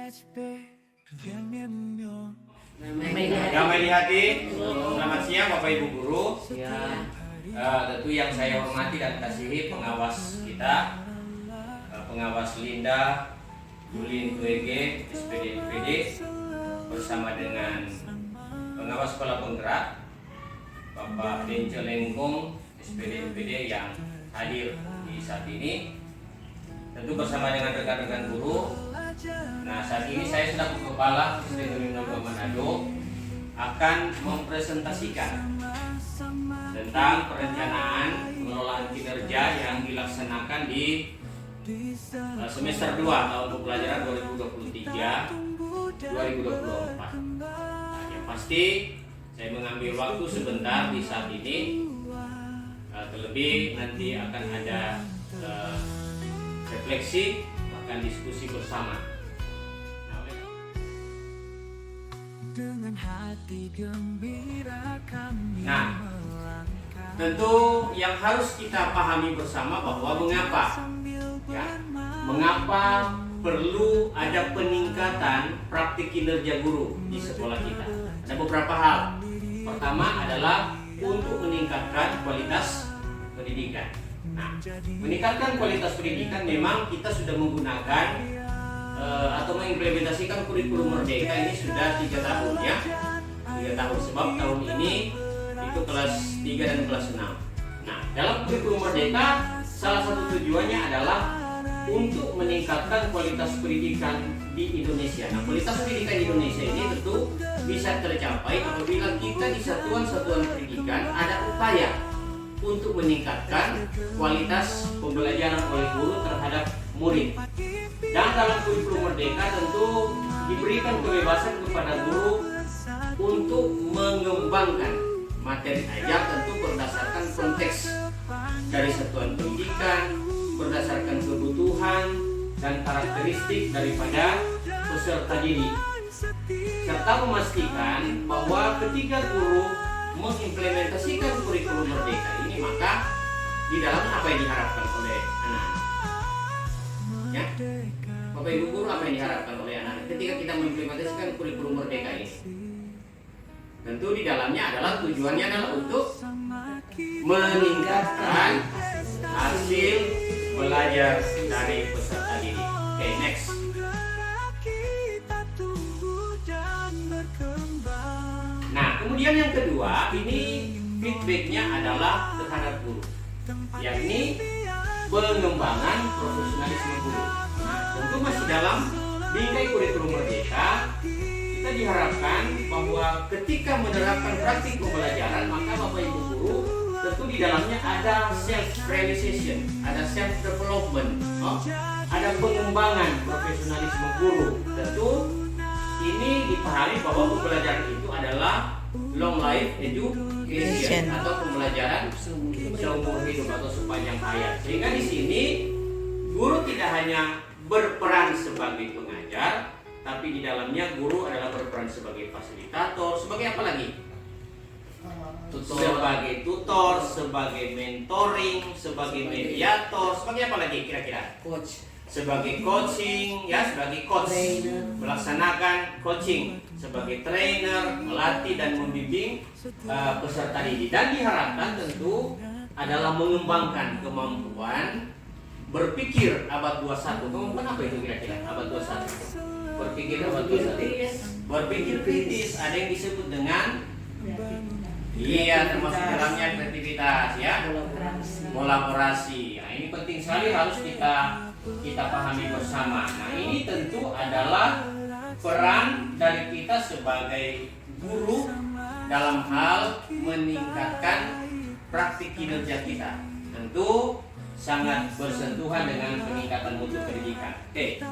Damai di hati. Selamat siang Bapak Ibu Guru. Tentu yang saya hormati dan kasihi pengawas kita, pengawas Linda, Julin Tuege, SPD DPD, bersama dengan pengawas sekolah penggerak, Bapak Dence Lengkong, SPD DPD yang hadir di saat ini. Tentu bersama dengan rekan-rekan guru. Nah, saat ini saya selaku Kepala SD Negeri Manado akan mempresentasikan tentang perencanaan pengelolaan kinerja yang dilaksanakan di semester 2 tahun pembelajaran 2023-2024. Nah, yang pasti saya mengambil waktu sebentar di saat ini, terlebih nanti akan ada refleksi bahkan diskusi bersama. Nah, tentu yang harus kita pahami bersama bahwa mengapa perlu ada peningkatan praktik kinerja guru di sekolah kita. Ada beberapa hal. Pertama adalah untuk meningkatkan kualitas pendidikan. Nah, meningkatkan kualitas pendidikan memang kita sudah menggunakan atau mengimplementasikan kurikulum Merdeka ini sudah 3 tahun ya. 3 tahun sebab tahun ini itu kelas 3 dan kelas 6. Nah, dalam kurikulum Merdeka salah satu tujuannya adalah untuk meningkatkan kualitas pendidikan di Indonesia. Nah, kualitas pendidikan di Indonesia ini tentu bisa tercapai apabila kita di satuan-satuan pendidikan ada upaya untuk meningkatkan kualitas pembelajaran oleh guru terhadap murid. Dan dalam kurikulum Merdeka tentu diberikan kebebasan kepada guru untuk mengembangkan materi ajar tentu berdasarkan konteks dari satuan pendidikan, berdasarkan kebutuhan dan karakteristik daripada peserta didik, serta memastikan bahwa ketika guru mengimplementasikan kurikulum Merdeka ini, maka di dalamnya apa yang diharapkan oleh anak-anak? Ya, Bapak Ibu Guru, apa yang diharapkan oleh anak-anak ketika kita mengimplementasikan kurikulum Merdeka ini? Tentu di dalamnya adalah tujuannya adalah untuk meningkatkan hasil belajar dari peserta didik. Oke, next. Nah, kemudian yang kedua, ini feedbacknya adalah terhadap guru, yakni pengembangan profesionalisme guru. Nah, tentu masih dalam bingkai kurikulum Merdeka, kita diharapkan bahwa ketika menerapkan praktik pembelajaran, maka Bapak Ibu Guru tentu di dalamnya ada self realization, ada self development, ada pengembangan profesionalisme guru. Tentu ini dipahami bahwa pembelajaran itu adalah long life education atau pembelajaran seumur hidup atau sepanjang hayat. Sehingga di sini guru tidak hanya berperan sebagai pengajar, tapi di dalamnya guru adalah berperan sebagai fasilitator, sebagai apa lagi? Sebagai tutor, sebagai mentoring, sebagai mediator, sebagai apa lagi kira-kira? Coach. Sebagai coaching, ya, sebagai coach, melaksanakan coaching, sebagai trainer, melatih dan membimbing peserta didik. Dan diharapkan tentu adalah mengembangkan kemampuan berpikir abad 21. Kemampuan apa itu kira-kira abad 21? Berpikir abad 21. Berpikir kritis, ada yang disebut dengan termasuk dalamnya kreativitas, ya, kolaborasi. Nah, ini penting sekali harus kita pahami bersama. Nah, ini tentu adalah peran dari kita sebagai guru dalam hal meningkatkan praktik kinerja kita. Tentu sangat bersentuhan dengan peningkatan mutu pendidikan. Oke.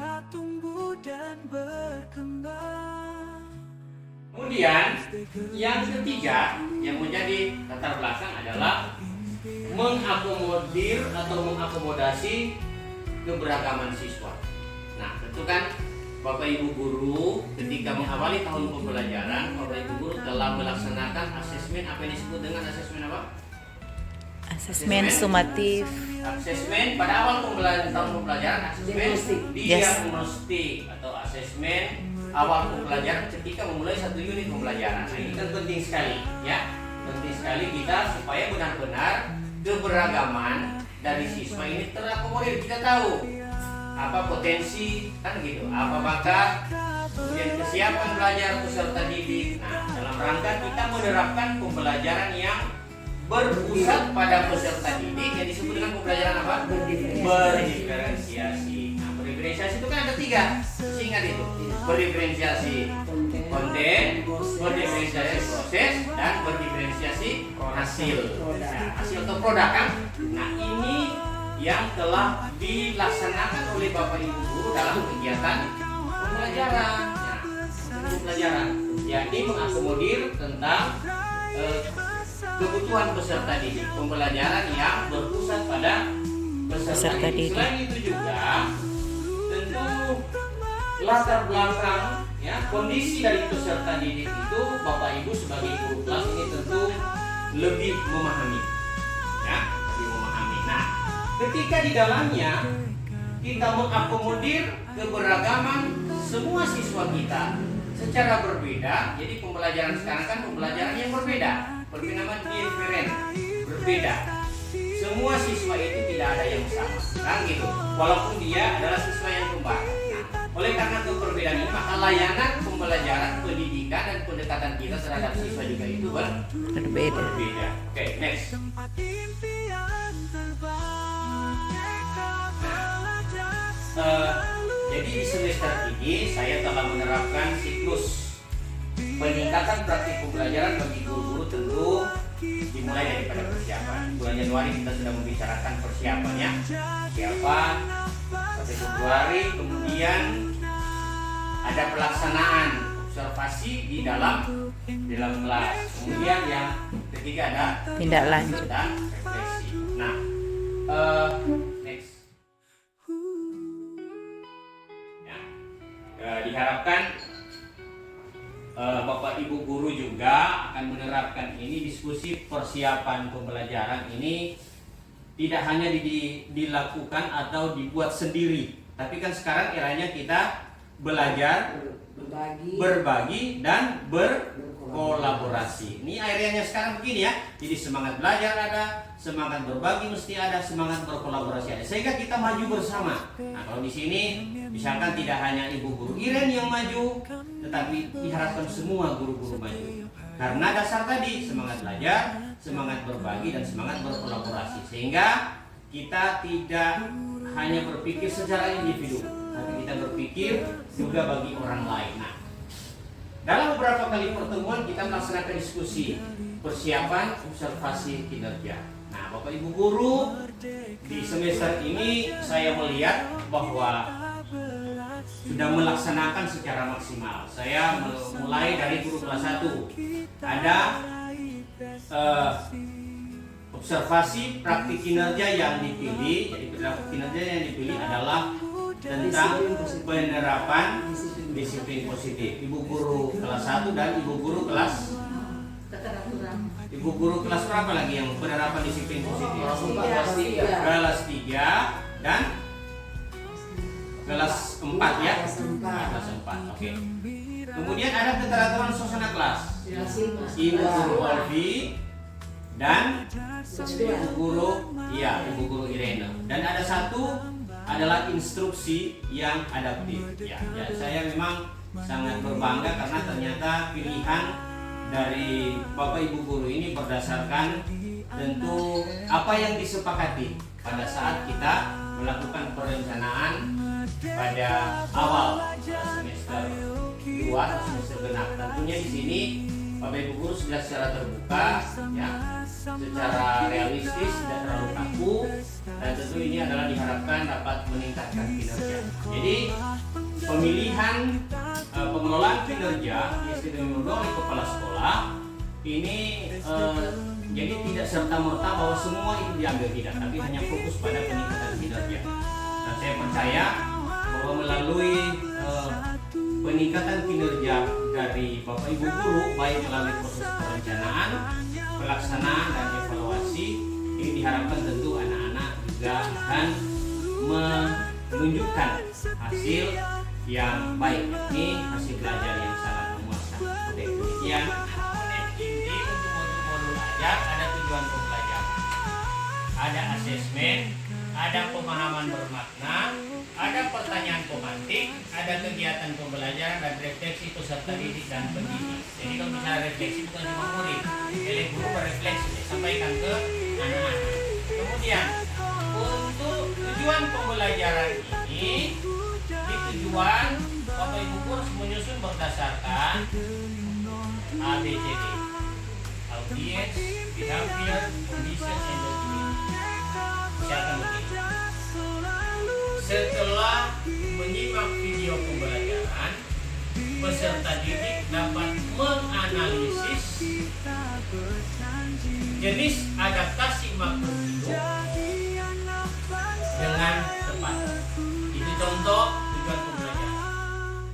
Kemudian yang ketiga yang menjadi latar belakang adalah mengakomodir atau mengakomodasi keberagaman siswa. Nah, tentu kan Bapak Ibu Guru ketika mengawali tahun pembelajaran, Bapak Ibu Guru telah melaksanakan asesmen, apa yang disebut dengan asesmen apa? Asesmen sumatif. Asesmen pada awal tahun pembelajaran, asesmen diagnostik atau asesmen awal pembelajaran ketika memulai satu unit pembelajaran. Nah, ini kan penting sekali, ya. Penting sekali kita supaya benar-benar keberagaman dari siswa ini terakomodir. Kita tahu apa potensi, kan gitu, apa bakat, kemudian kesiapan belajar peserta didik. Nah, dalam rangka kita menerapkan pembelajaran yang berpusat pada peserta didik yang disebut dengan pembelajaran apa? Berdiferensiasi. Nah, berdiferensiasi itu kan ada 3. Ingat itu. Berdiferensiasi konten, berdiferensiasi proses, dan berdiferensiasi hasil. Nah, hasil atau produk kan? Nah, ini yang telah dilaksanakan oleh Bapak Ibu guru dalam kegiatan pembelajaran. Nah, pembelajaran yakni mengakomodir tentang kebutuhan peserta didik, pembelajaran yang berpusat pada peserta didik. Selain itu juga tentu latar belakang, ya, kondisi dari peserta didik itu Bapak Ibu sebagai guru kelas ini tentu lebih memahami, ya, lebih memahami. Nah, ketika di dalamnya kita mengakomodir keberagaman semua siswa kita secara berbeda, jadi pembelajaran sekarang kan pembelajaran yang berbeda, nama different, berbeda. Semua siswa itu tidak ada yang sama, kan gitu. Walaupun dia adalah siswa yang kembar. Nah, oleh karena keperbedaan ini, maka layanan pembelajaran, pendidikan dan pendekatan kita terhadap siswa juga itu berbeda. Oke, next. Jadi di semester ini saya telah menerapkan siklus peningkatan praktik pembelajaran bagi guru-guru, tentu dimulai daripada persiapan. Bulan Januari kita sudah membicarakan persiapannya, persiapan sampai Februari, kemudian ada pelaksanaan observasi di dalam kelas, kemudian yang ketiga ada tindak lanjut dan refleksi. Nah, next. Diharapkan Bapak Ibu guru juga akan menerapkan ini. Diskusi persiapan pembelajaran ini tidak hanya dilakukan atau dibuat sendiri, tapi kan sekarang eranya kita belajar, berbagi dan berkolaborasi. Ini areanya sekarang begini, ya. Jadi semangat belajar ada, semangat berbagi mesti ada, semangat berkolaborasi ada, sehingga kita maju bersama. Nah, kalau di sini misalkan tidak hanya Ibu Guru Iren yang maju, tetapi diharapkan semua guru-guru maju. Karena dasar tadi semangat belajar, semangat berbagi dan semangat berkolaborasi, sehingga kita tidak hanya berpikir secara individu, tapi kita berpikir juga bagi orang lain. Nah, dalam beberapa kali pertemuan kita melaksanakan diskusi persiapan observasi kinerja. Nah, Bapak Ibu guru, di semester ini saya melihat bahwa sudah melaksanakan secara maksimal. Saya mulai dari guru kelas 1. Ada observasi praktik kinerja yang dipilih. Jadi praktik kinerja yang dipilih adalah tentang penerapan disiplin positif. Ibu guru kelas 1 dan ibu guru kelas berapa lagi yang penerapan disiplin positif? Kelas 3 dan kelas 4, ya. Kelas 4. Oke. Kemudian ada keteraturan suasana kelas. Ibu guru Olvi dan Ibu guru Irene. Dan ada satu adalah instruksi yang adaptif. Ya, saya memang sangat berbangga karena ternyata pilihan dari Bapak Ibu guru ini berdasarkan tentu apa yang disepakati pada saat kita melakukan perencanaan pada awal semester 2 atau semester genap. Tentunya di sini Bapak Ibu guru sudah secara terbuka, ya, secara realistis, tidak terlalu kaku, dan tentu ini adalah diharapkan dapat meningkatkan kinerja. Jadi pemilihan pengelolaan kinerja yang oleh kepala sekolah ini jadi tidak serta-merta bahwa semua itu diambil, tidak, tapi hanya fokus pada peningkatan kinerja. Dan saya percaya bahwa melalui peningkatan kinerja dari Bapak Ibu guru, baik melalui proses perencanaan, pelaksanaan dan evaluasi, Ini diharapkan tentu anak-anak juga akan menunjukkan hasil yang baik. Ini hasil belajar yang sangat memuaskan. Oke, demikian. Inti untuk modul-modul ajar ada tujuan pembelajaran, ada asesmen, ada pemahaman bermakna, ada pertanyaan pemantik, ada kegiatan pembelajaran dan refleksi peserta didik dan pendidik. Jadi kalau misalnya refleksi bukan cuma murid, jadi guru berefleksi, sampaikan ke anak-anak. Kemudian untuk tujuan pembelajaran ini, di tujuan Bapak Ibu harus menyusun berdasarkan ABCD, audience, behavior, condition, and document. Misalkan begini. Setelah menyimak video pembelajaran, peserta didik dapat menganalisis jenis adaptasi makhluk hidup dengan tepat. Itu contoh tujuan pembelajaran.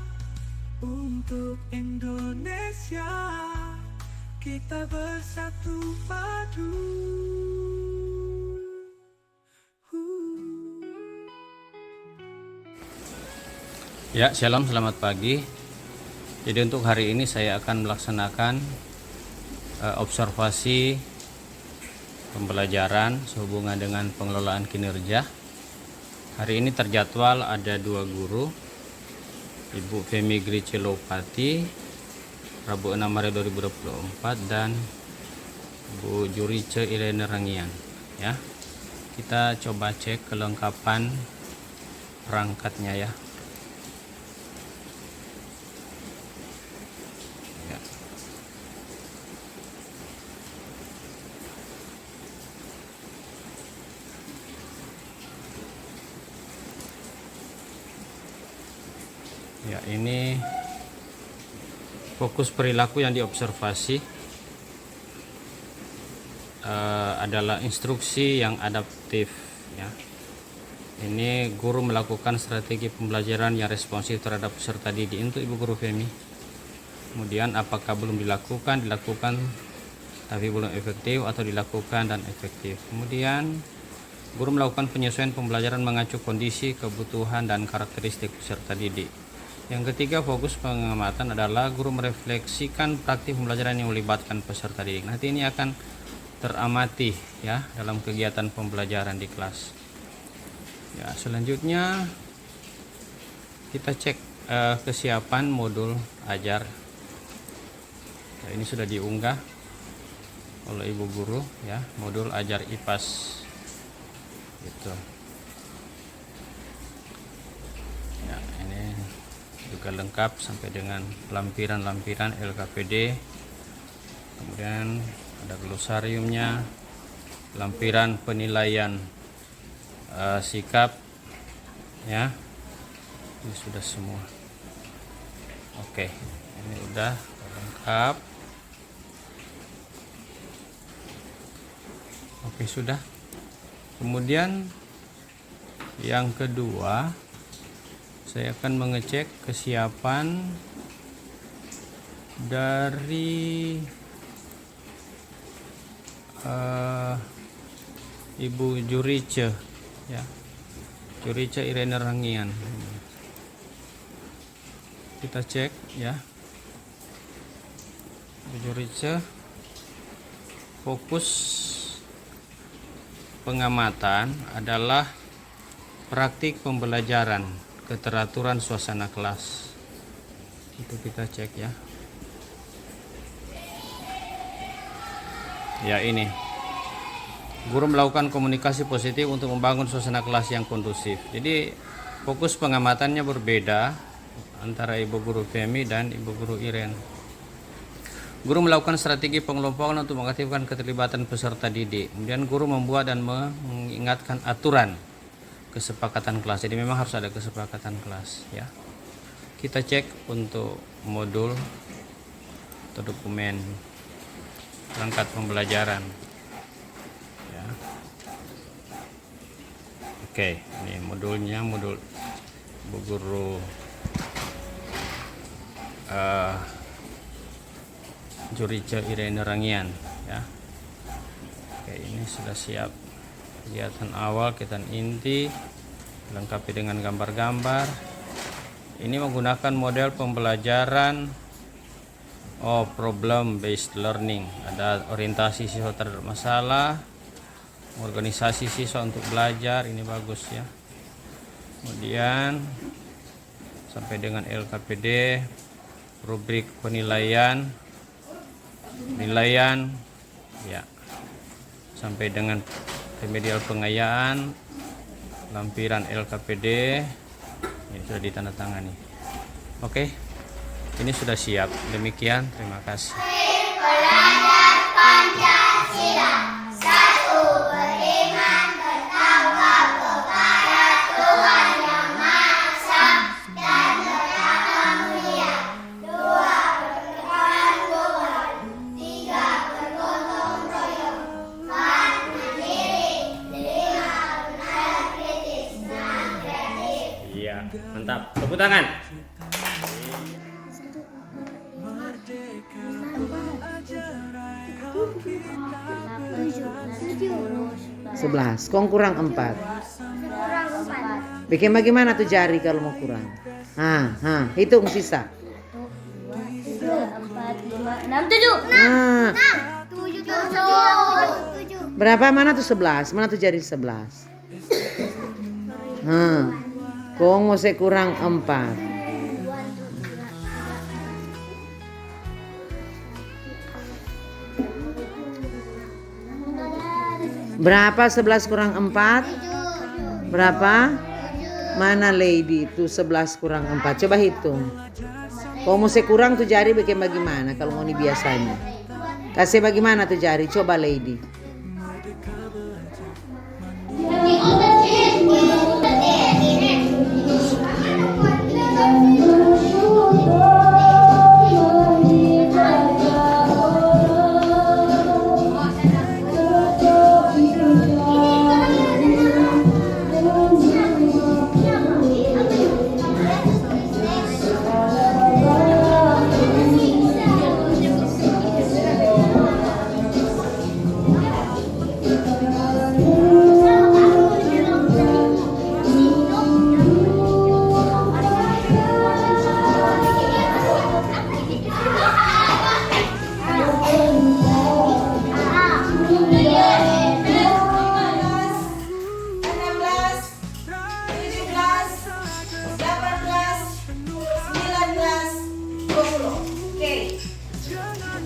Untuk Indonesia kita bersatu padu. Ya, shalom, selamat pagi. Jadi untuk hari ini saya akan melaksanakan observasi pembelajaran sehubungan dengan pengelolaan kinerja. Hari ini terjadwal ada 2 guru, Ibu Femi Gricelopati, Rabu 6 Maret 2024, dan Bu Jurice Irene Rangian. Ya, kita coba cek kelengkapan perangkatnya ya. Ya, ini fokus perilaku yang diobservasi adalah instruksi yang adaptif ya. Ini guru melakukan strategi pembelajaran yang responsif terhadap peserta didik untuk Ibu Guru Femi. Kemudian apakah belum dilakukan tapi belum efektif, atau dilakukan dan efektif. Kemudian guru melakukan penyesuaian pembelajaran mengacu kondisi, kebutuhan, dan karakteristik peserta didik. Yang ketiga, fokus pengamatan adalah guru merefleksikan praktik pembelajaran yang melibatkan peserta didik. Nanti ini akan teramati ya dalam kegiatan pembelajaran di kelas. Ya, selanjutnya kita cek kesiapan modul ajar. Nah, ini sudah diunggah oleh Ibu Guru ya, modul ajar IPAS gitu. Ya, ini juga lengkap sampai dengan lampiran-lampiran LKPD, kemudian ada glosariumnya, lampiran penilaian sikap ya, ini sudah semua. Oke, ini udah lengkap. Oke, sudah. Kemudian yang kedua, saya akan mengecek kesiapan dari Ibu Jurice ya, Jurice Irene Rangian. Kita cek ya, Ibu Jurice, fokus pengamatan adalah praktik pembelajaran, keteraturan suasana kelas. Itu kita cek ya. Ya, ini guru melakukan komunikasi positif untuk membangun suasana kelas yang kondusif. Jadi fokus pengamatannya berbeda antara Ibu Guru Femi dan Ibu Guru Iren. Guru melakukan strategi pengelompokan untuk mengaktifkan keterlibatan peserta didik. Kemudian guru membuat dan mengingatkan aturan kesepakatan kelas. Jadi memang harus ada kesepakatan kelas ya. Kita cek untuk modul atau dokumen perangkat pembelajaran ya. Oke, ini modulnya, modul Bu Guru Jurice Irene Rangian ya. Oke, ini sudah siap. Kegiatan awal, kegiatan inti, lengkapi dengan gambar-gambar. Ini menggunakan model pembelajaran problem based learning. Ada orientasi siswa terhadap masalah, organisasi siswa untuk belajar. Ini bagus ya. Kemudian sampai dengan LKPD, rubrik penilaian ya, sampai dengan remedial pengayaan, lampiran LKPD ini sudah ditandatangani. Oke, ini sudah siap. Demikian, terima kasih. Iya, mantap. Tepuk tangan. 11. Kong kurang 4. Bikin bagaimana tuh jari kalau mau kurang? Hitung sisa. 2, 3, 4, 5, 6, 7. 7. Berapa? Mana tuh 11? Mana tuh jari 11? Kong mau kurang 4. Berapa 11 kurang 4? Berapa? Mana lady itu 11 kurang 4? Coba hitung. Kalau mau kurang tuh jari bikin bagaimana kalau mau ini biasanya? Kasih bagaimana tuh jari? Coba lady.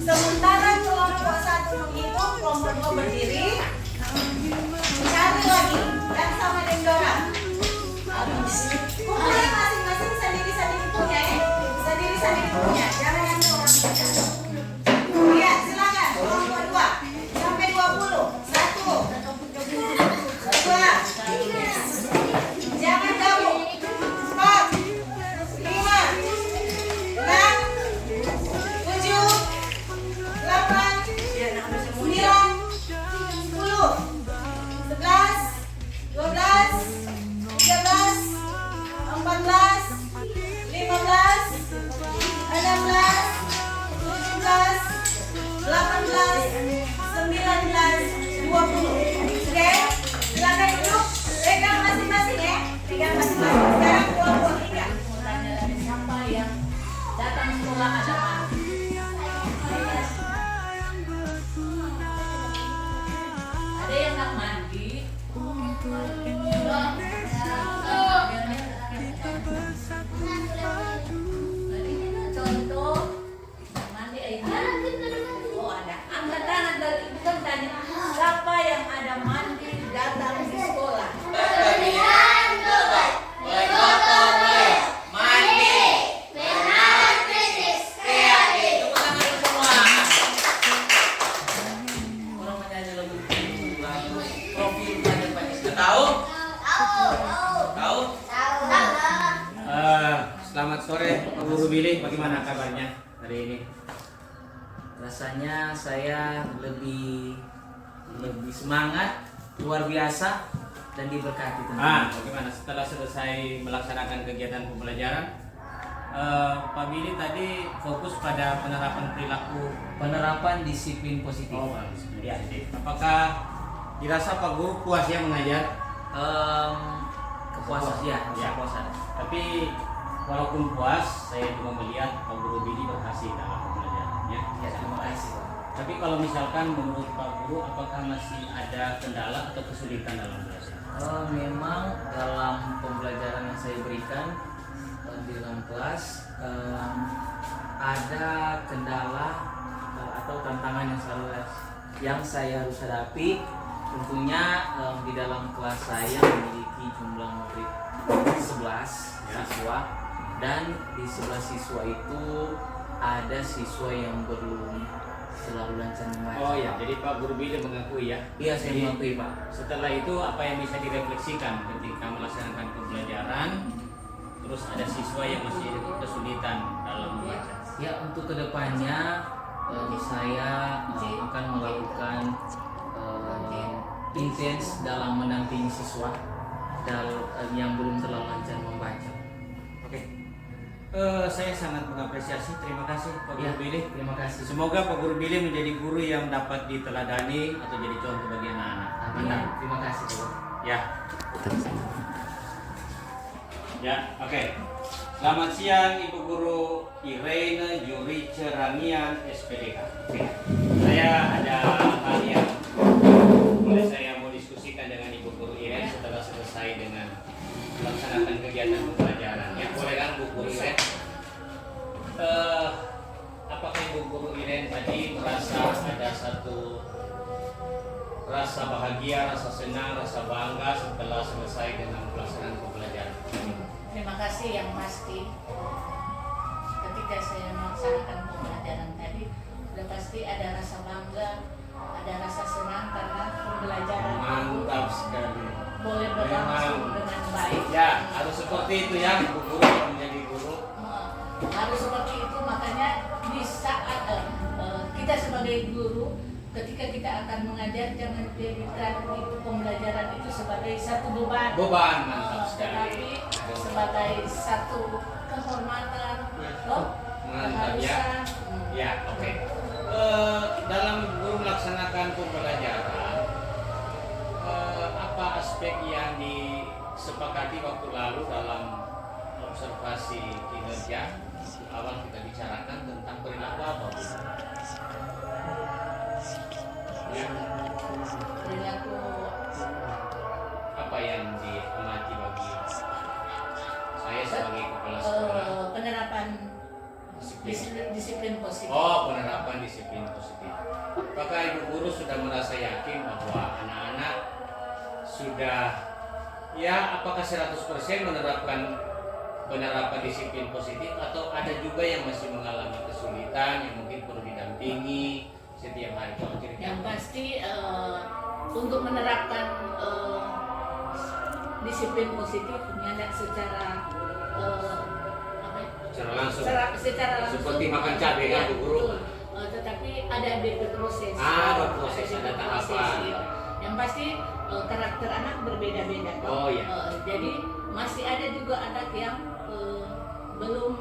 Sementara kelompok 1 menghitung, kelompok 2 berdiri, cari lagi dan sama dengan Dora. Kumpulin masing-masing sendiri-sendiri punya ya, sendiri-sendiri punya, jangan yang orang punya. Lihat, silakan kelompok 2 sampai 20, 1, 2, jangan gabung, 4, 5, 6, 7, 8, 9, 10, 11, 12, 13, 14, 15, 16, 17, 18, 19, 20. Oke, silakan duduk. Pegang masing-masing ya. Pegang masing-masing. Sekarang kelompok 3. Siapa yang datang sekolah ada mandi? Ada yang nggak mandi? Contoh mandi aja. Oh ada. Angkat tangan dari bukan tanya. Siapa yang ada mandi datang di sekolah? Selamat sore Pak Guru Billy, bagaimana kabarnya hari ini? Rasanya saya lebih semangat, luar biasa, dan diberkati tentunya. Bagaimana setelah selesai melaksanakan kegiatan pembelajaran? Pak Billy tadi fokus pada penerapan perilaku, Penerapan disiplin positif. ya. Apakah Dirasa Pak Guru puas ya mengajar? Kepuasan ya, Ya. kepuasan. Tapi walaupun puas, saya juga melihat Pak Guru Billy berhasil dalam pembelajarannya. Ya, terima kasih Pak. Tapi kalau misalkan menurut Pak Guru, apakah masih ada kendala atau kesulitan dalam belajar? Memang dalam pembelajaran yang saya berikan di dalam kelas ada kendala atau tantangan yang saya harus hadapi. Tentunya di dalam kelas saya memiliki jumlah murid 11 siswa, dan di 11 siswa itu ada siswa yang belum selalu lancar membaca. Oh ya, jadi Pak Guru Billy mengakui ya? Iya, saya Jadi, mengakui Pak. Setelah itu apa yang bisa direfleksikan ketika melaksanakan pembelajaran, terus ada siswa yang masih kesulitan dalam membaca? Ya, untuk kedepannya saya akan melakukan intens dalam mendampingi siswa yang belum terlalu lancar membaca. Oke. Saya sangat mengapresiasi. Terima kasih Pak Guru Ya, Billy. terima kasih. Semoga Pak Guru Billy menjadi guru yang dapat diteladani atau jadi contoh bagi anak-anak. Amin. Mantap. Terima kasih Pak. Ya. Ya, oke. Selamat siang Ibu Guru Irene Yuri Ceramian SPDK. Oke. Saya ada hal yang boleh saya mau diskusikan dengan Ibu Guru Irene setelah selesai dengan melaksanakan kegiatan pembelajaran. Ya, boleh kan Bu Guru Irene? Apakah Ibu Guru Irene tadi merasa ada satu rasa bahagia, rasa senang, rasa bangga setelah selesai dengan pelaksanaan pembelajaran? Terima kasih yang pasti. Ketika saya melaksanakan pembelajaran tadi, sudah pasti ada rasa bangga, ada rasa senang karena pembelajaran itu Mantap sekali. boleh berlangsung dengan baik. Ya, harus seperti itu ya, Bu Guru kalau menjadi guru. Harus seperti itu, makanya di saat kita sebagai guru, ketika kita akan mengajar, jangan jadikan itu pembelajaran itu sebagai satu beban. Beban, mantap Tetapi sekali. sebagai satu kehormatan, loh, Mantap ya. keharusan. Ya, oke. Dalam guru melaksanakan pembelajaran, apa aspek yang disepakati waktu lalu dalam observasi kinerja? Awal kita bicarakan tentang perilaku apa, Bu? Ya, Perilaku apa yang diamati bagi saya sebagai kepala sekolah? penerapan Disiplin. disiplin positif. Oh, penerapan disiplin positif. Apakah Ibu Guru sudah merasa yakin bahwa anak-anak sudah, ya, apakah 100% menerapkan penerapan disiplin positif, atau ada juga yang masih mengalami kesulitan yang mungkin perlu didampingi setiap hari? Kalau Yang cerita. pasti untuk menerapkan disiplin positif secara apa ya? Secara langsung. secara langsung Seperti makan cabai kan, Bu Guru? betul. Tetapi ada proses. Ada proses, ada tahapan. iya. Yang pasti karakter anak berbeda-beda. Oh, iya. Jadi masih ada juga anak yang belum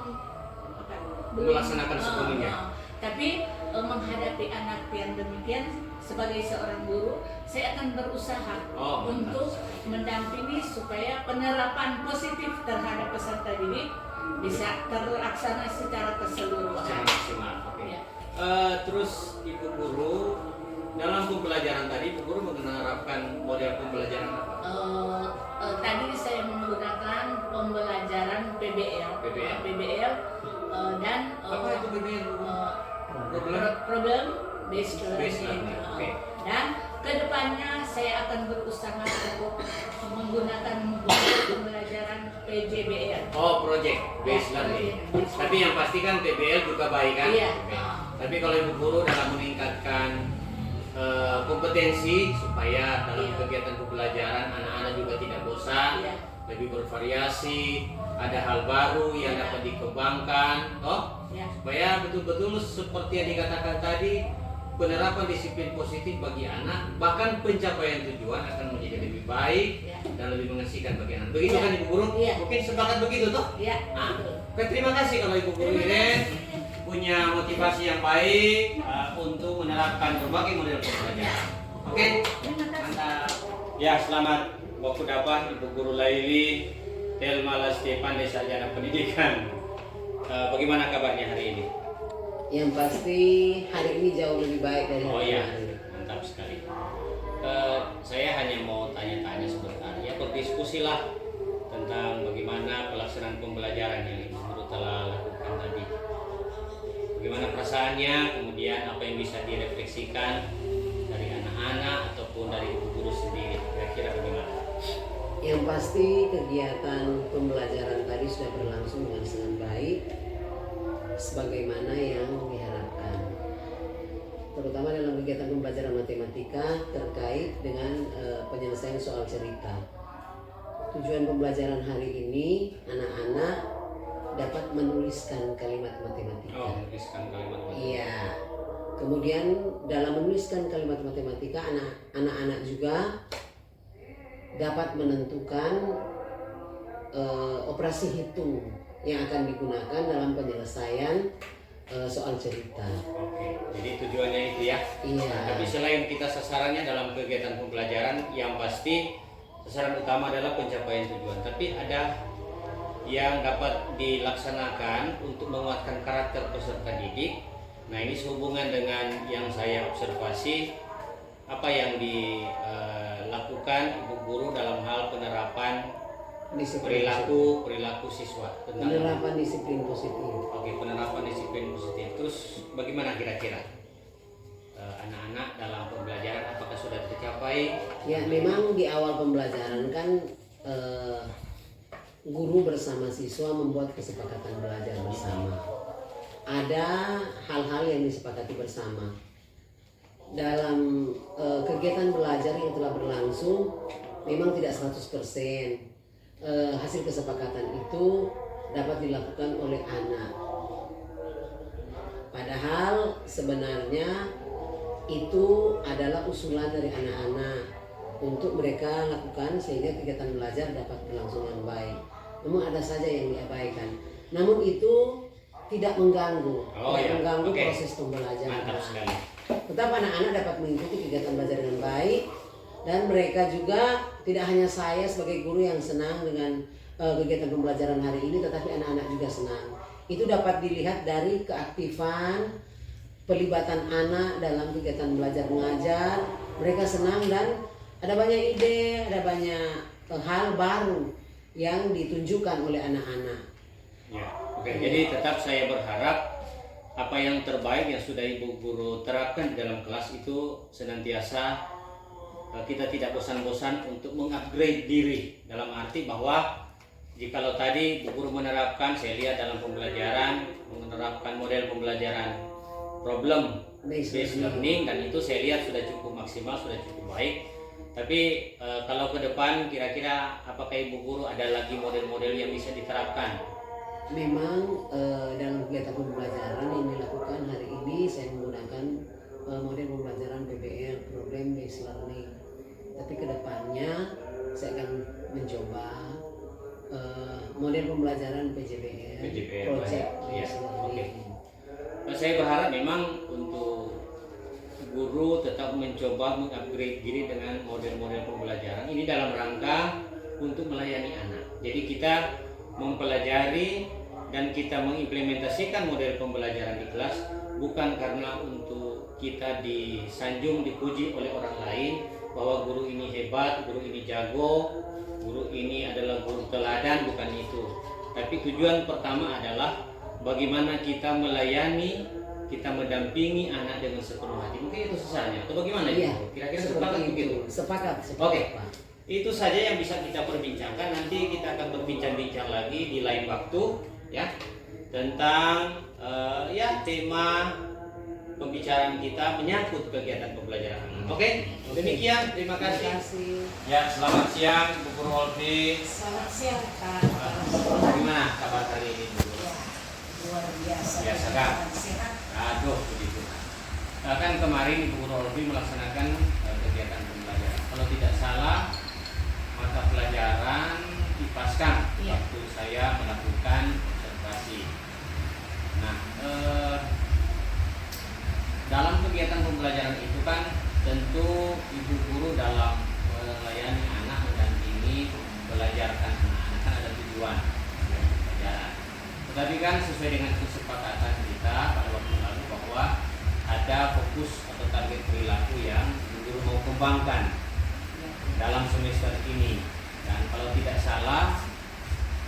Melaksanakan sepenuhnya. Tapi menghadapi anak yang demikian, sebagai seorang guru, saya akan berusaha Oh, mantap. untuk mendampingi supaya penerapan positif terhadap peserta didik bisa terlaksana secara keseluruhan. Secara maksimal. Oke. Ya. Terus Ibu Guru dalam pembelajaran tadi, Ibu Guru menerapkan model pembelajaran apa? Tadi saya menggunakan pembelajaran PBL, dan Apa itu BBL? problem based Based learning. learning, oke. Dan kedepannya saya akan berusaha untuk menggunakan buku pembelajaran PJBL. Oh, project based learning. Tapi yang pasti kan PBL juga baik kan? Iya. Tapi kalau Ibu Guru dalam meningkatkan kompetensi supaya dalam Iya. kegiatan pembelajaran anak-anak juga tidak bosan, Iya. lebih bervariasi, ada hal baru yang Iya. dapat dikembangkan, Ya. supaya betul-betul seperti yang dikatakan tadi, penerapan disiplin positif bagi anak, bahkan pencapaian tujuan akan menjadi lebih baik Ya. dan lebih mengasihkan bagi anak. Begitu Iya. kan Ibu Guru? Iya. Mungkin sepakat begitu toh? Ya, Nah, betul. oke, terima kasih kalau Ibu Guru Terima Irene kasih. punya motivasi yang baik untuk menerapkan berbagai model pembelajaran. Oke, Terima kasih. mantap. Ya, selamat waktu dapat Ibu Guru Laili Telma Lastepan Desa Sarjana Pendidikan. Bagaimana kabarnya hari ini? Yang pasti hari ini jauh lebih baik dari Oh hari iya, kemarin. mantap sekali. Saya hanya mau tanya-tanya sebentar, ya berdiskusi lah tentang bagaimana pelaksanaan pembelajaran yang Ibu Guru telah lakukan tadi. Bagaimana perasaannya, kemudian apa yang bisa direfleksikan dari anak-anak ataupun dari Ibu Guru sendiri, kira-kira bagaimana? Yang pasti kegiatan pembelajaran tadi sudah berlangsung dengan sangat baik sebagaimana yang diharapkan. Terutama dalam kegiatan pembelajaran matematika terkait dengan penyelesaian soal cerita. Tujuan pembelajaran hari ini anak-anak dapat menuliskan kalimat matematika. Oh, menuliskan kalimat matematika. Iya. Kemudian dalam menuliskan kalimat matematika anak-anak juga dapat menentukan operasi hitung yang akan digunakan dalam penyelesaian soal cerita. Oke, jadi tujuannya itu ya. Iya. Tapi selain kita sasarannya dalam kegiatan pembelajaran, yang pasti sasaran utama adalah pencapaian tujuan. Tapi ada yang dapat dilaksanakan untuk menguatkan karakter peserta didik. Nah, ini sehubungan dengan yang saya observasi, apa yang dilakukan Ibu Guru dalam hal penerapan perilaku siswa tentang penerapan disiplin positif. Oke, penerapan disiplin positif. Terus bagaimana kira-kira anak-anak dalam pembelajaran, apakah sudah tercapai? Ya, memang di awal pembelajaran kan guru bersama siswa membuat kesepakatan belajar bersama. Ada hal-hal yang disepakati bersama. Dalam kegiatan belajar yang telah berlangsung memang tidak 100%. Hasil kesepakatan itu dapat dilakukan oleh anak. Padahal sebenarnya itu adalah usulan dari anak-anak untuk mereka lakukan sehingga kegiatan belajar dapat berlangsung dengan baik. Namun ada saja yang diabaikan. Namun itu tidak mengganggu, proses pembelajaran. Mantap sekali. Tetap anak-anak dapat mengikuti kegiatan belajar dengan baik, dan mereka juga tidak hanya saya sebagai guru yang senang dengan kegiatan pembelajaran hari ini, tetapi anak-anak juga senang. Itu dapat dilihat dari keaktifan pelibatan anak dalam kegiatan belajar mengajar. Mereka senang dan ada banyak ide, ada banyak hal baru yang ditunjukkan oleh anak-anak. Ya, oke. Jadi tetap saya berharap apa yang terbaik yang sudah Ibu Guru terapkan di dalam kelas itu senantiasa kita tidak bosan-bosan untuk mengupgrade diri, dalam arti bahwa jikalau tadi Bu Guru menerapkan, saya lihat dalam pembelajaran menerapkan model pembelajaran problem based learning, dan itu saya lihat sudah cukup maksimal, sudah cukup baik. Tapi kalau ke depan kira-kira apakah Ibu Guru ada lagi model-model yang bisa diterapkan? Memang dalam kegiatan pembelajaran yang dilakukan hari ini saya menggunakan model pembelajaran PBL, Problem Based Learning. Tapi kedepannya saya akan mencoba model pembelajaran PJBL, Project Based Learning. Saya berharap memang untuk guru tetap mencoba mengupgrade diri dengan model-model pembelajaran ini dalam rangka untuk melayani anak. Jadi kita mempelajari dan kita mengimplementasikan model pembelajaran di kelas bukan karena untuk kita disanjung, dipuji oleh orang lain bahwa guru ini hebat, guru ini jago, guru ini adalah guru teladan, bukan itu. Tapi tujuan pertama adalah bagaimana kita melayani, kita mendampingi anak dengan sepenuh hati. Mungkin itu sasarannya. Atau bagaimana? Iya, Kira-kira sepakat begitu? Sepakat. Oke. Itu saja yang bisa kita perbincangkan. Nanti kita akan berbincang-bincang lagi di lain waktu, ya, tentang tema pembicaraan kita menyangkut kegiatan pembelajaran. Oke, demikian. Terima kasih. Ya, selamat siang Bu Guru Olvi. Selamat siang, Kak. Bagaimana kabar hari ini, Bu Guru? Luar biasa. Biasa, Kak? Sehat. Aduh, begitu. Kan kemarin Ibu Guru Olvi melaksanakan kegiatan pembelajaran. Kalau tidak salah, mata pelajaran dipaskan waktu saya melakukan observasi. Nah, dalam kegiatan pembelajaran itu kan tentu Ibu Guru dalam melayani kan sesuai dengan kesepakatan kita pada waktu lalu bahwa ada fokus atau target perilaku yang guru mau kembangkan dalam semester ini. Dan kalau tidak salah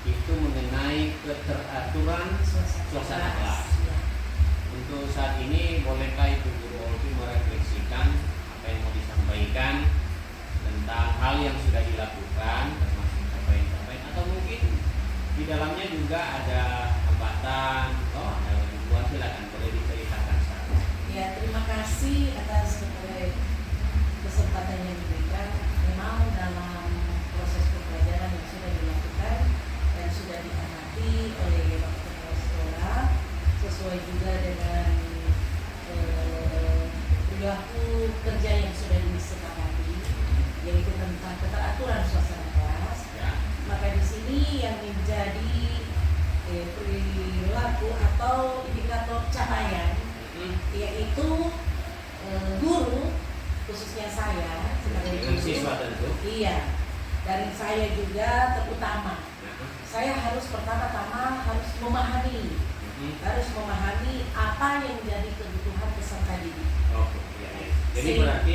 itu mengenai keteraturan suasana kelas. Untuk saat ini bolehkah Ibu Guru Olvi merefleksikan apa yang mau disampaikan tentang hal yang sudah dilakukan, termasuk capaian-capaian, atau mungkin di dalamnya juga ada hambatan, ada gangguan, silakan boleh diceritakan saja. Ya, terima kasih atas kesempatan yang diberikan. Memang dalam proses pembelajaran yang sudah dilakukan dan sudah diamati oleh Bapak Kepala Sekolah sesuai juga dengan perilaku kerja yang sudah disepakati, yaitu tentang keteraturan suasana kelas. Maka di sini yang menjadi perilaku atau indikator capaian yaitu guru, khususnya saya sebagai guru, siswa tentu. iya, dan saya juga terutama. Saya harus pertama-tama harus memahami apa yang menjadi kebutuhan peserta didik. Oke, iya, iya. Jadi berarti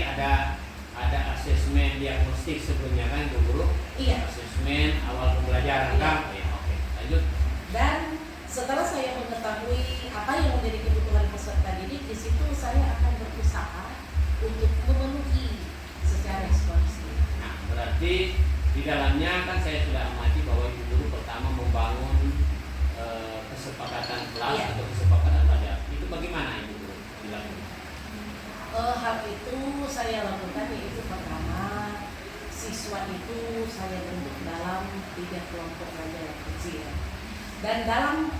ada asesmen diagnostik sebelumnya kan Bu Guru? Iya. Asesmen awal pembelajaran kan? Ya, oke. Lanjut. Dan setelah saya mengetahui apa yang menjadi kebutuhan peserta didik, di situ saya akan berusaha untuk memenuhi secara responsif. Nah, berarti di dalamnya kan saya sudah amati bahwa Ibu Guru pertama membangun kesepakatan kelas atau kesepakatan belajar. Itu bagaimana Ibu Guru dilakukan? Hal itu saya lakukan yaitu pertama, siswa itu saya bentuk dalam 3 kelompok belajar yang kecil. Dan dalam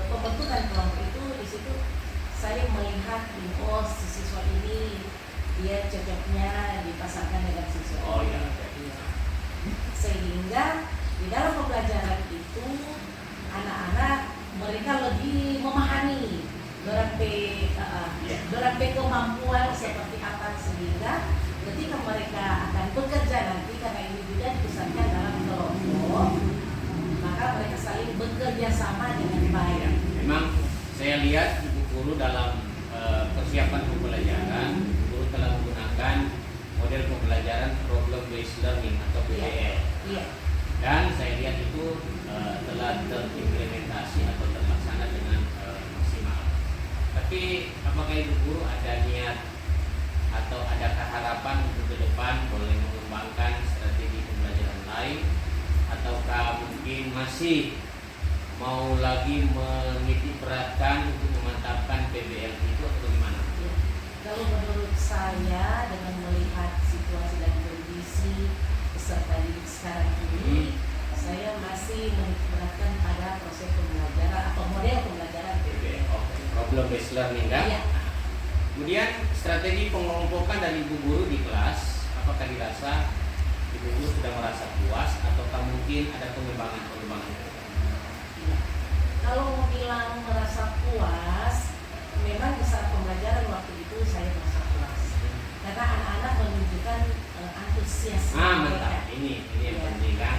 pembentukan kelompok itu di situ saya melihat si siswa ini dia cocoknya dipasangkan dengan siswa ini. Sehingga di dalam pembelajaran itu anak-anak mereka lebih memahami berapa kemampuan seperti apa, sehingga ketika mereka akan bekerja nanti, karena ini juga dipusatkan dalam kelompok, maka mereka saling bekerja sama dengan baik. Memang saya lihat Ibu Guru dalam persiapan pembelajaran, Ibu Guru telah menggunakan model pembelajaran problem based learning atau PBL. Iya. Dan saya lihat itu telah terimplementasi atau terlaksana dengan maksimal. Tapi apakah Ibu Guru ada niat atau adakah harapan untuk ke depan boleh mengembangkan strategi pembelajaran lain, ataukah mungkin masih mau lagi menitik beratkan untuk memantapkan PBL itu atau bagaimana? Ya. Kalau menurut saya dengan melihat situasi dan kondisi peserta didik sekarang ini, saya masih menitikberatkan pada proses pembelajaran atau model pembelajaran PBL. Problem based learning kan? Iya. Kemudian strategi pengelompokan dari Ibu Guru di kelas, apakah dirasa Ibu Guru sudah merasa puas ataukah mungkin ada pengembangan-pengembangan? Iya. Kalau mau bilang merasa puas, memang di saat pembelajaran waktu itu saya merasa puas. Karena anak-anak menunjukkan antusias mereka. Ini yang penting kan?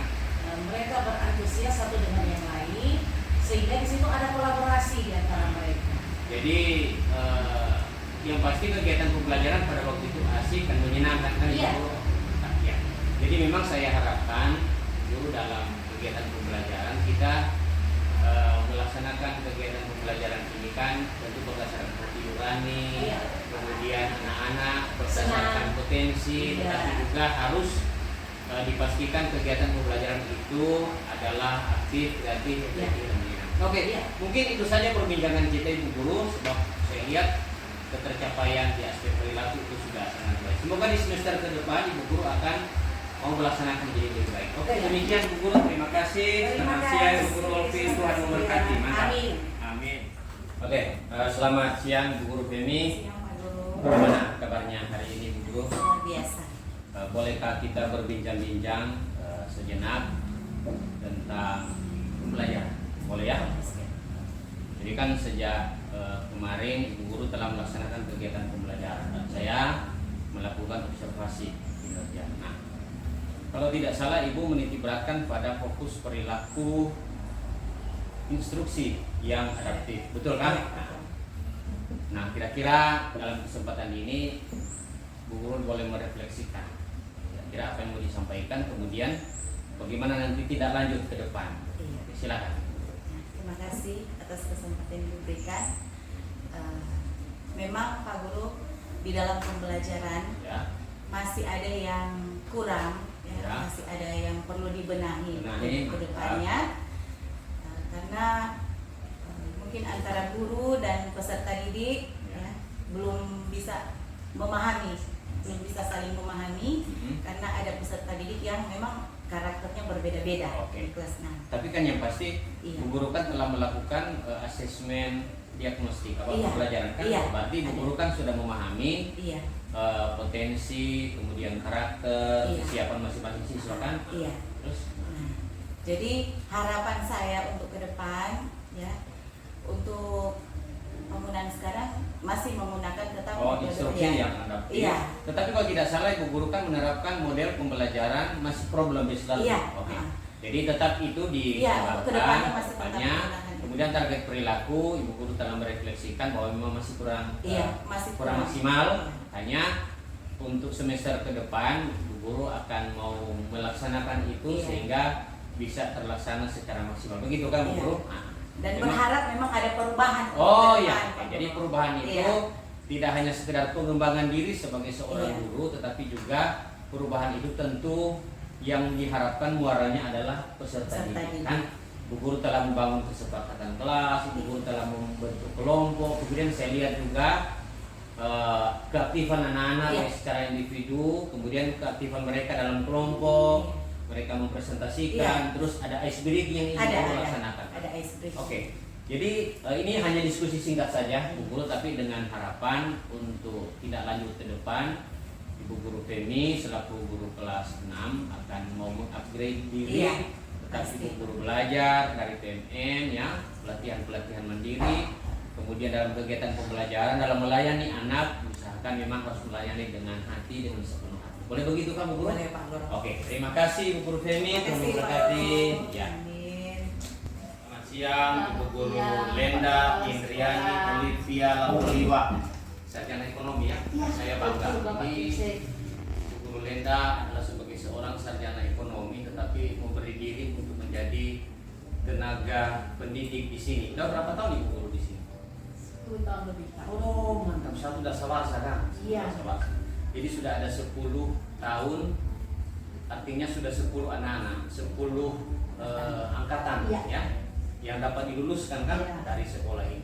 Mereka berantusias satu dengan yang lain, sehingga di situ ada kolaborasi di antara mereka. Jadi yang pasti kegiatan pembelajaran pada waktu itu asik dan menyenangkan kan? Iya. Ya. Jadi memang saya harapkan dulu dalam kegiatan pembelajaran kita melaksanakan kegiatan pembelajaran ini kan tentu berdasarkan hati nurani, Iya. kemudian anak-anak berdasarkan potensi, Iya. tetapi juga harus dipastikan kegiatan pembelajaran itu adalah aktif, kreatif, efektif, dan menyenangkan. Oke, Iya. mungkin itu saja perbincangan kita Ibu Guru, sebab saya lihat ketercapaian di aspek perilaku itu sudah sangat baik. Semoga di semester ke depan Ibu Guru akan mau melaksanakan menjadi lebih baik. Oke, demikian Bu Guru, terima kasih. Selamat siang Ibu Guru Olvi, Tuhan memberkati. Mantap. Amin. Amin. Oke, selamat siang Bu Guru Femi. Bagaimana kabarnya hari ini Bu Guru? Luar biasa. Bolehkah kita berbincang-bincang sejenak tentang pembelajaran? Boleh ya? Jadi kan sejak kemarin Ibu Guru telah melaksanakan kegiatan pembelajaran dan saya melakukan observasi kinerja. Nah, kalau tidak salah Ibu menitik beratkan pada fokus perilaku instruksi yang adaptif, betul kan? Nah, kira-kira dalam kesempatan ini Bu Guru boleh merefleksikan kira-kira apa yang mau disampaikan, kemudian bagaimana nanti tidak lanjut ke depan. Oke, silakan. Terima kasih atas kesempatan yang diberikan. Memang Pak Guru di dalam pembelajaran Ya. masih ada yang kurang, Ya. masih ada yang perlu dibenahi Benahi, ke depannya. Karena mungkin antara guru dan peserta didik ya, belum bisa memahami, belum bisa saling memahami, karena ada peserta didik yang memang karakternya berbeda-beda Oke. di kelas 6. Tapi kan yang pasti Iya. Bu Guru kan telah melakukan asesmen diagnostik awal Iya. pembelajaran kan, Iya. berarti Bu Guru kan sudah memahami Iya, potensi, kemudian karakter, Iya. kesiapan masing-masing siswa kan. iya. Terus Nah, jadi harapan saya untuk ke depan ya, untuk penggunaan sekarang masih menggunakan tetap metode instruksi ya. yang adaptif. Iya. Tetapi kalau tidak salah Ibu Guru kan menerapkan model pembelajaran masih problem based learning. Iya. Oke. Ah. Jadi tetap itu Iya, ke depannya masih tetap depannya. menggunakan. Kemudian target perilaku Ibu Guru telah merefleksikan bahwa memang masih kurang Iya, masih kurang kurang. maksimal. Iya. Hanya untuk semester ke depan Ibu Guru akan mau melaksanakan itu Iya. sehingga bisa terlaksana secara maksimal. Begitu kan Bu Iya. Guru? Dan memang- berharap memang ada perubahan. Oh ke ya, depan, Pak jadi Guru. perubahan itu Iya. tidak hanya sekedar pengembangan diri sebagai seorang Iya. guru, tetapi juga perubahan itu tentu yang diharapkan muaranya adalah peserta Peserta didik. didik. Kan Bu Guru telah membangun kesepakatan kelas, Ibu Guru telah membentuk kelompok, kemudian saya lihat juga keaktifan anak-anak Iya. baik secara individu, kemudian keaktifan mereka dalam kelompok, mereka mempresentasikan, terus ada ice breaking yang ingin Ada, Ibu laksanakan. ada ice breaking. Oke, jadi ini hanya diskusi singkat saja, Bu Guru, tapi dengan harapan untuk tidak lanjut ke depan, Ibu Guru Femi selaku guru kelas 6 akan mau mengupgrade diri, Iya, tetap pasti. Ibu Guru belajar dari PMN ya, pelatihan-pelatihan mandiri, kemudian dalam kegiatan pembelajaran, dalam melayani anak, usahakan memang harus melayani dengan hati, dengan sepenuh hati. Boleh begitu kan Bu Guru? Boleh, Pak Guru. Oke, terima kasih Bu Guru Femi, Terima Tuhan kasih, Pak memberkati. Guru. Ya. Amin. Selamat siang Ibu Guru Iya, Lenda Pak Indriani Sekolah. Olivia Lauriwa, sarjana ekonomi ya. Iya, Saya bangga. betul, Bapak Jadi Yusek. Ibu Guru Lenda adalah sebagai seorang sarjana ekonomi, tetapi memberi diri untuk menjadi tenaga pendidik di sini. Udah berapa tahun Ibu Guru di sini? 10 tahun lebih, Pak. Oh mantap, satu udah sawasa kan? Iya. Sudah sawasa. Jadi sudah ada 10 tahun, artinya sudah 10 anak-anak, 10 angkatan Iya. ya, yang dapat diluluskan kan Iya. dari sekolah ini.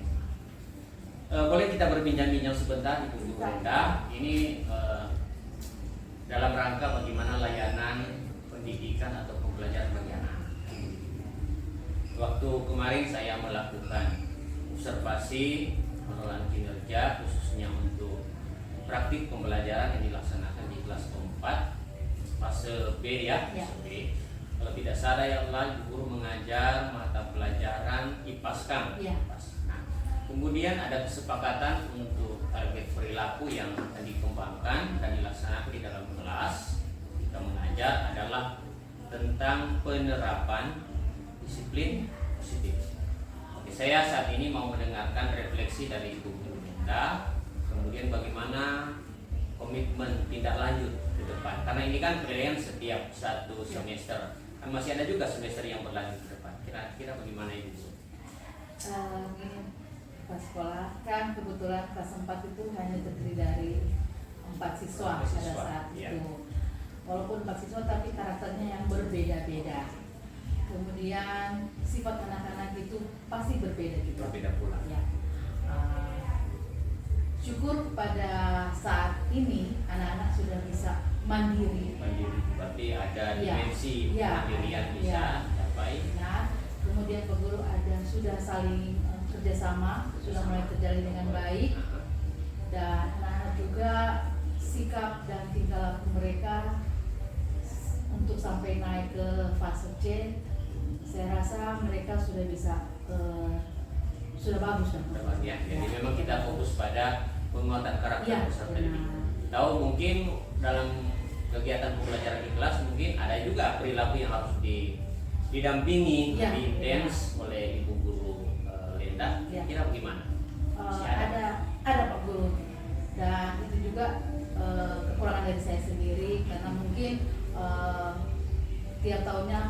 Boleh kita berbincang-bincang sebentar Ibu Guru Lenda? Ini dalam rangka bagaimana layanan pendidikan atau pembelajaran bagi anak-anak. Waktu kemarin saya melakukan observasi pengelolaan kinerja khususnya untuk praktik pembelajaran yang dilaksanakan di kelas 4 fase B ya, Ya. fase B. Kalau tidak salah ya Allah, guru mengajar mata pelajaran IPAS-KAM. Ya. Nah, kemudian ada kesepakatan untuk target perilaku yang akan dikembangkan dan dilaksanakan di dalam kelas. Kita mengajar adalah tentang penerapan disiplin positif. Oke, saya saat ini mau mendengarkan refleksi dari Ibu Guru Lenda, kemudian bagaimana komitmen tindak lanjut ke depan. Karena ini kan penilaian setiap satu semester, kan masih ada juga semester yang berlanjut ke depan. Kira-kira bagaimana Ibu Guru? Gini, pas sekolah kan kebetulan kelas 4 itu hanya terdiri dari 4 siswa pada Siswa, saat iya. itu. Walaupun 4 siswa tapi karakternya yang berbeda-beda. Kemudian sifat anak-anak itu pasti berbeda juga. Berbeda pula. Ya. Syukur pada saat ini anak-anak sudah bisa mandiri. Mandiri, berarti ada Iya. dimensi Iya. kemandirian bisa Iya. dicapai. Nah, kemudian Pak Guru ada sudah saling kerjasama, sudah mulai terjalin dengan baik, dan anak-anak juga sikap dan tingkah laku mereka untuk sampai naik ke fase C, saya rasa mereka sudah bisa sudah bagus kan. Teman ya. Jadi memang kita fokus pada penguatan karakter Iya, peserta benar. didik. Tahu mungkin dalam kegiatan pembelajaran di kelas mungkin ada juga perilaku yang harus didampingi Iya, lebih intens oleh ibu guru setiap tahunnya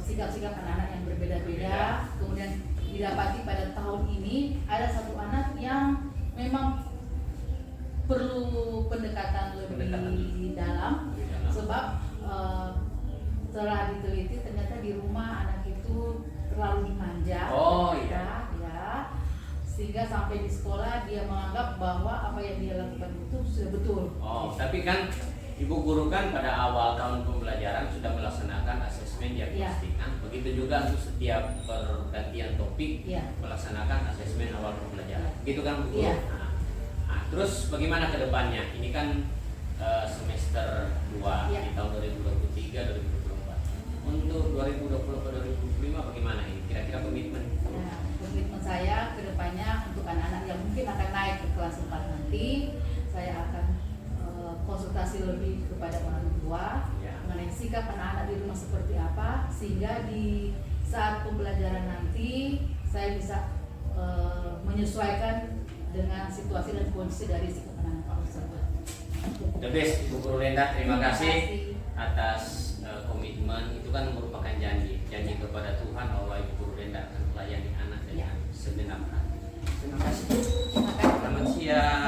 sikap-sikap anak-anak yang berbeda-beda. Kemudian didapati pada tahun ini ada satu anak yang memang perlu pendekatan lebih dalam, sebab setelah diteliti ternyata di rumah anak itu terlalu dimanja. Oh iya. Ya, sehingga sampai di sekolah dia menganggap bahwa apa yang dia lakukan itu sudah betul. Oh, tapi kan Ibu guru kan pada awal tahun pembelajaran sudah melaksanakan asesmen diagnostik kan? Begitu juga untuk setiap pergantian topik melaksanakan asesmen awal pembelajaran. Begitu kan Bu Guru? Nah, terus bagaimana ke depannya? Ini kan semester 2 di tahun 2023-2024. Untuk 2020-2025 bagaimana ini? Kira-kira komitmen? Nah, komitmen saya ke depannya untuk anak-anak yang mungkin akan naik ke kelas 4 nanti, saya akan konsultasi lebih kepada orang tua mengenai sikap anak-anak di rumah seperti apa, sehingga di saat pembelajaran nanti saya bisa menyesuaikan dengan situasi dan kondisi dari sikap anak-anak tersebut. The best, Ibu Guru Lenda, terima kasih atas komitmen. Itu kan merupakan janji kepada Tuhan bahwa Ibu Guru Lenda akan melayani anak dengan segenap hati. Terima kasih. Selamat siang.